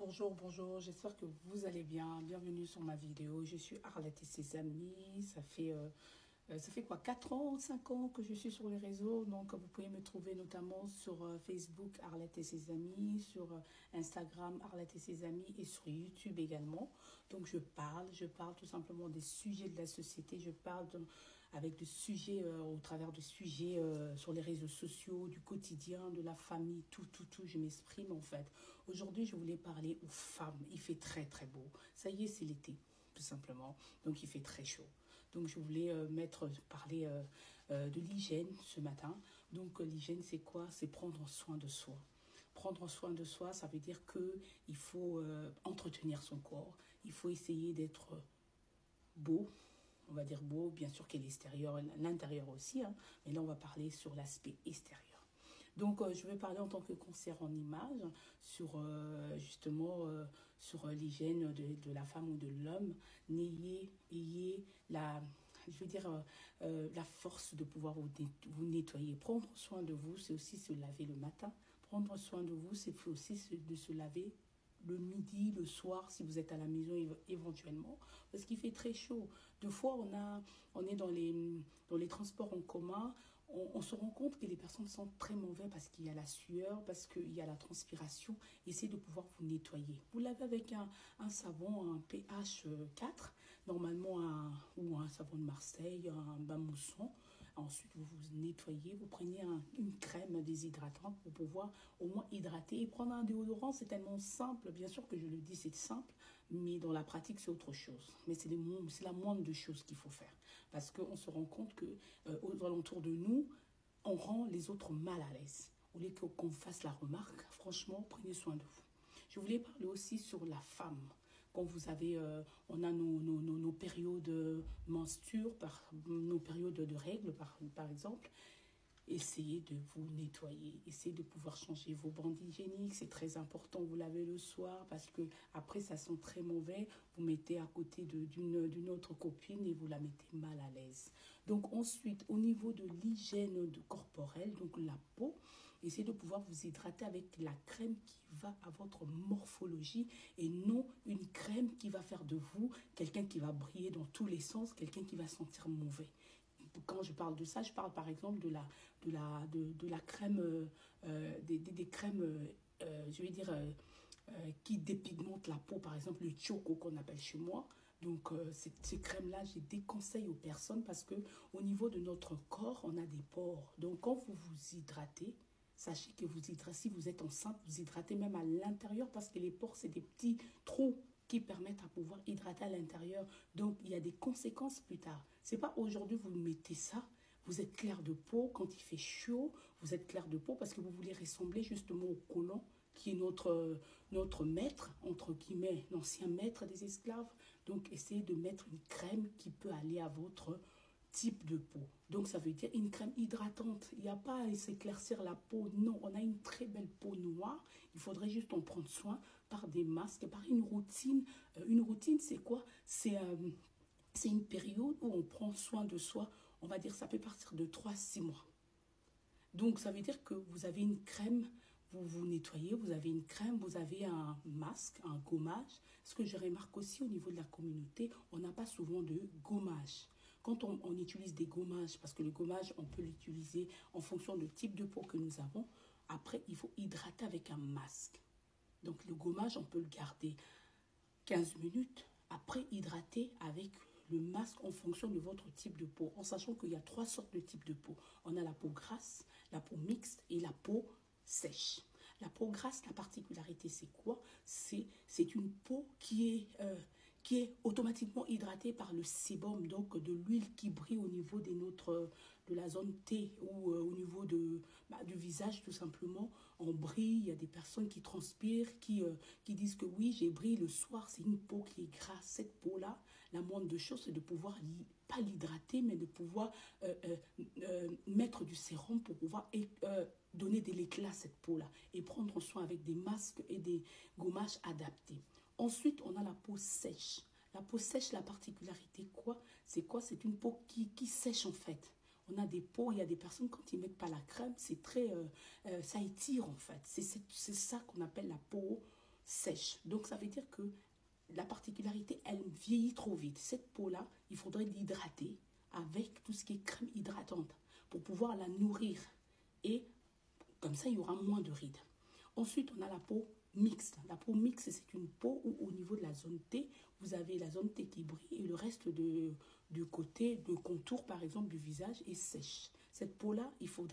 Bonjour, bonjour, j'espère que vous allez bien. Bienvenue sur ma vidéo. Je suis Arlette et ses amis. Ça fait quoi, 4 ans, 5 ans que je suis sur les réseaux. Donc, vous pouvez me trouver notamment sur Facebook, Arlette et ses amis, sur Instagram, Arlette et ses amis, et sur YouTube également. Donc, je parle tout simplement des sujets de la société. Avec des sujets, au travers de sujets sur les réseaux sociaux, du quotidien, de la famille, tout. Je m'exprime en fait. Aujourd'hui, je voulais parler aux femmes. Il fait très, très beau. Ça y est, c'est l'été, tout simplement. Donc, il fait très chaud. Donc, je voulais parler de l'hygiène ce matin. Donc, l'hygiène, c'est quoi? C'est prendre soin de soi. Prendre soin de soi, ça veut dire qu'il faut entretenir son corps. Il faut essayer d'être beau. On va dire beau, bien sûr qu'il y a l'extérieur, l'intérieur aussi. Hein, mais là, on va parler sur l'aspect extérieur. Donc, je vais parler en tant que conseillère en image sur sur l'hygiène de la femme ou de l'homme. Ayez la force de pouvoir vous nettoyer. Prendre soin de vous, c'est aussi se laver le matin. Prendre soin de vous, c'est aussi de se laver le midi, le soir, si vous êtes à la maison éventuellement, parce qu'il fait très chaud. Deux fois, on est dans les transports en commun, on se rend compte que les personnes sont très mauvaises parce qu'il y a la sueur, parce qu'il y a la transpiration. Essayez de pouvoir vous nettoyer. Vous lavez avec un savon, un pH 4, normalement ou un savon de Marseille, un bain mousson. Ensuite, vous vous nettoyez, vous prenez une crème déshydratante pour pouvoir au moins hydrater. Et prendre un déodorant, c'est tellement simple. Bien sûr que je le dis, c'est simple, mais dans la pratique, c'est autre chose. Mais c'est la moindre de choses qu'il faut faire. Parce qu'on se rend compte que aux alentours de nous, on rend les autres mal à l'aise. Au lieu qu'on fasse la remarque, franchement, prenez soin de vous. Je voulais parler aussi sur la femme. Quand vous avez, on a nos périodes menstrues, nos périodes de règles, par exemple. Essayez de vous nettoyer, essayez de pouvoir changer vos bandes hygiéniques, c'est très important, vous lavez le soir parce que après ça sent très mauvais, vous mettez à côté d'une autre copine et vous la mettez mal à l'aise. Donc ensuite, au niveau de l'hygiène corporelle, donc la peau, essayez de pouvoir vous hydrater avec la crème qui va à votre morphologie et non une crème qui va faire de vous quelqu'un qui va briller dans tous les sens, quelqu'un qui va sentir mauvais. Quand je parle de ça, je parle par exemple de la crème, des crèmes, je vais dire, qui dépigmentent la peau, par exemple le choco qu'on appelle chez moi. Donc, ces crèmes-là, j'ai des conseils aux personnes parce que au niveau de notre corps, on a des pores. Donc, quand vous vous hydratez, sachez que si vous êtes enceinte, vous hydratez même à l'intérieur parce que les pores, c'est des petits trous qui permettent à pouvoir hydrater à l'intérieur. Donc, il y a des conséquences plus tard. C'est pas aujourd'hui, vous mettez ça, vous êtes clair de peau, quand il fait chaud, vous êtes clair de peau parce que vous voulez ressembler justement au colon qui est notre maître, entre guillemets, l'ancien maître des esclaves. Donc, essayez de mettre une crème qui peut aller à votre type de peau. Donc, ça veut dire une crème hydratante. Il n'y a pas à s'éclaircir la peau. Non, on a une très belle peau noire. Il faudrait juste en prendre soin par des masques, par une routine. Une routine, c'est quoi? C'est une période où on prend soin de soi. On va dire ça peut partir de 3 à 6 mois. Donc, ça veut dire que vous avez une crème, vous vous nettoyez, vous avez une crème, vous avez un masque, un gommage. Ce que je remarque aussi au niveau de la communauté, on n'a pas souvent de gommage. Quand on utilise des gommages, parce que le gommage, on peut l'utiliser en fonction du type de peau que nous avons, après, il faut hydrater avec un masque. Donc, le gommage, on peut le garder 15 minutes. Après, hydrater avec le masque en fonction de votre type de peau, en sachant qu'il y a 3 sortes de types de peau. On a la peau grasse, la peau mixte et la peau sèche. La peau grasse, la particularité, c'est quoi? C'est une peau qui est automatiquement hydratée par le sébum, donc de l'huile qui brille au niveau de la zone T ou au niveau du visage, tout simplement. On brille, il y a des personnes qui transpirent, qui disent que oui, j'ai brillé le soir, c'est une peau qui est grasse. Cette peau-là, la moindre de choses, c'est de pouvoir pas l'hydrater, mais de pouvoir mettre du sérum pour pouvoir donner de l'éclat à cette peau-là et prendre soin avec des masques et des gommages adaptés. Ensuite, on a la peau sèche. La peau sèche, la particularité, quoi? C'est une peau qui sèche en fait. On a des peaux, il y a des personnes, quand ils ne mettent pas la crème, c'est très, ça étire en fait. C'est ça qu'on appelle la peau sèche. Donc, ça veut dire que la particularité, elle vieillit trop vite. Cette peau-là, il faudrait l'hydrater avec tout ce qui est crème hydratante pour pouvoir la nourrir. Et comme ça, il y aura moins de rides. Ensuite, on a la peau mixte. La peau mixte, c'est une peau où au niveau de la zone T, vous avez la zone T qui brille et le reste du côté, de contour par exemple du visage est sèche. Cette peau-là, il faut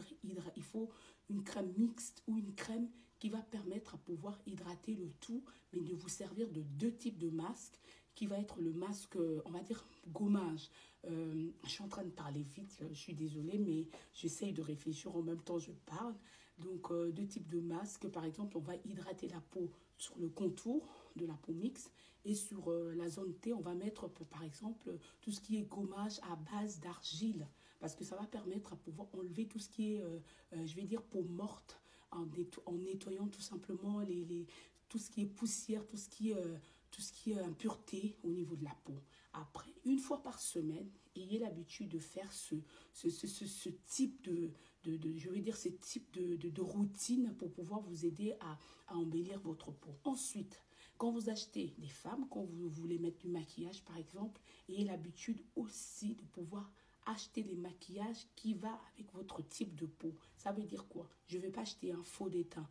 une crème mixte ou une crème qui va permettre à pouvoir hydrater le tout, mais de vous servir de deux types de masques, qui va être le masque, on va dire, gommage. Je suis en train de parler vite, je suis désolée, mais j'essaye de réfléchir en même temps je parle. Donc, deux types de masques. Par exemple, on va hydrater la peau sur le contour de la peau mixte et sur la zone T, on va mettre, par exemple, tout ce qui est gommage à base d'argile parce que ça va permettre à pouvoir enlever tout ce qui est, je vais dire, peau morte en nettoyant tout simplement tout ce qui est poussière, tout ce qui est impureté au niveau de la peau. Après, une fois par semaine, ayez l'habitude de faire ce type je vais dire, ce type de routine pour pouvoir vous aider à embellir votre peau. Ensuite, quand vous achetez des femmes, quand vous voulez mettre du maquillage par exemple, ayez l'habitude aussi de pouvoir acheter des maquillages qui va avec votre type de peau. Ça veut dire quoi? Je ne vais pas acheter un faux d'étain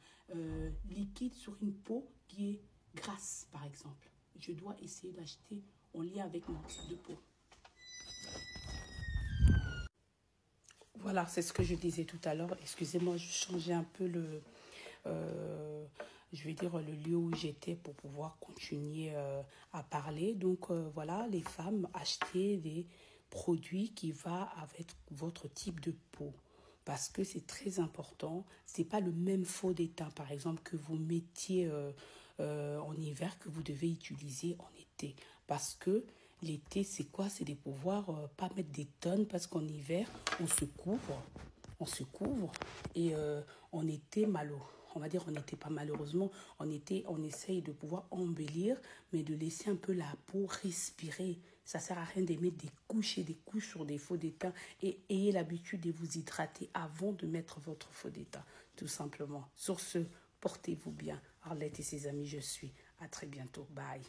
liquide sur une peau qui est grasse par exemple. Je dois essayer d'acheter en lien avec mon type de peau. Voilà, c'est ce que je disais tout à l'heure. Excusez-moi, je changeais un peu je vais dire le lieu où j'étais pour pouvoir continuer à parler. Donc voilà, les femmes, achetez des produits qui vont avec votre type de peau. Parce que c'est très important. C'est pas le même faux d'étain, par exemple, que vous mettiez en hiver que vous devez utiliser en été. Parce que l'été, c'est quoi? C'est de pouvoir pas mettre des tonnes parce qu'en hiver, on se couvre et en été, on va dire en été, pas malheureusement, en été, on essaye de pouvoir embellir, mais de laisser un peu la peau respirer. Ça sert à rien de mettre des couches et des couches sur des faux d'étain et ayez l'habitude de vous hydrater avant de mettre votre faux d'étain, tout simplement. Sur ce, portez-vous bien. Arlette et ses amis, je suis. À très bientôt. Bye.